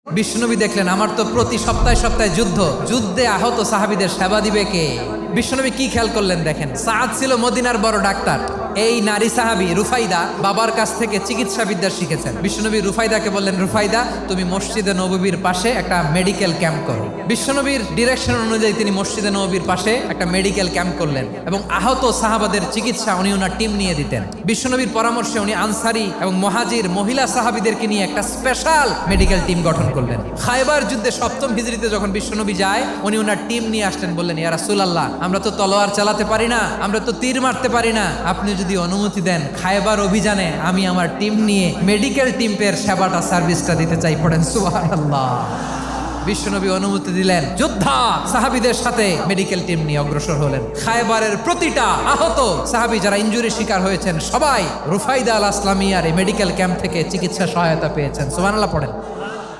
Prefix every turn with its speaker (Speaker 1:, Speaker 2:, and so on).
Speaker 1: বিশ্বনবী দেখলেন আমার তো প্রতি সপ্তাহে সপ্তাহে যুদ্ধে আহত সাহাবীদের সেবা দিবে কে? বিশ্বনবী কি খেয়াল করলেন দেখেন, সাআদ ছিল মদিনার বড় ডাক্তার। এই নারী সাহাবী রুফাইদা বাবার কাছ থেকে চিকিৎসা বিদ্যা শিখেছেন। বিশ্বনবী রুফাইদাকে বললেন, রুফাইদা তুমি মসজিদে নববীর পাশে একটা মেডিকেল ক্যাম্প করো। বিশ্বনবীর ডিরেকশন অনুযায়ী তিনি মসজিদে নববীর পাশে একটা মেডিকেল ক্যাম্প করলেন এবং আহত সাহাবাদের চিকিৎসা উনি ওনার টিম নিয়ে দিতেন। বিশ্বনবীর পরামর্শে উনি আনসারি এবং মুহাজির মহিলা সাহাবীদেরকে নিয়ে একটা স্পেশাল মেডিকেল টিম গঠন করলেন। খায়বার যুদ্ধে 7ম হিজরিতে যখন বিশ্বনবী যায়, উনি ওনার টিম নিয়ে আসলেন, বললেন, ইয়া রাসূলুল্লাহ, আমরা তো তলোয়ার চালাতে পারি না, আমরা তো তীর মারতে পারি না, আপনি যদি অনুমতি দেন খায়বার অভিযানে আমি আমার টিম নিয়ে মেডিকেল টিমের সেবাটা সার্ভিসটা দিতে চাই। পড়েন সুবহানাল্লাহ। বিশ্বনবী অনুমতি দিলেন, যোদ্ধা সাহাবীদের সাথে মেডিকেল টিম নিয়ে অগ্রসর হলেন। খায়বারের প্রতিটা আহত সাহাবী যারা ইনজুরি শিকার হয়েছেন সবাই রুফাইদা আল আসলামিয়ার এই মেডিকেল ক্যাম্প থেকে চিকিৎসা সহায়তা পেয়েছেন। সুবহানাল্লাহ পড়েন।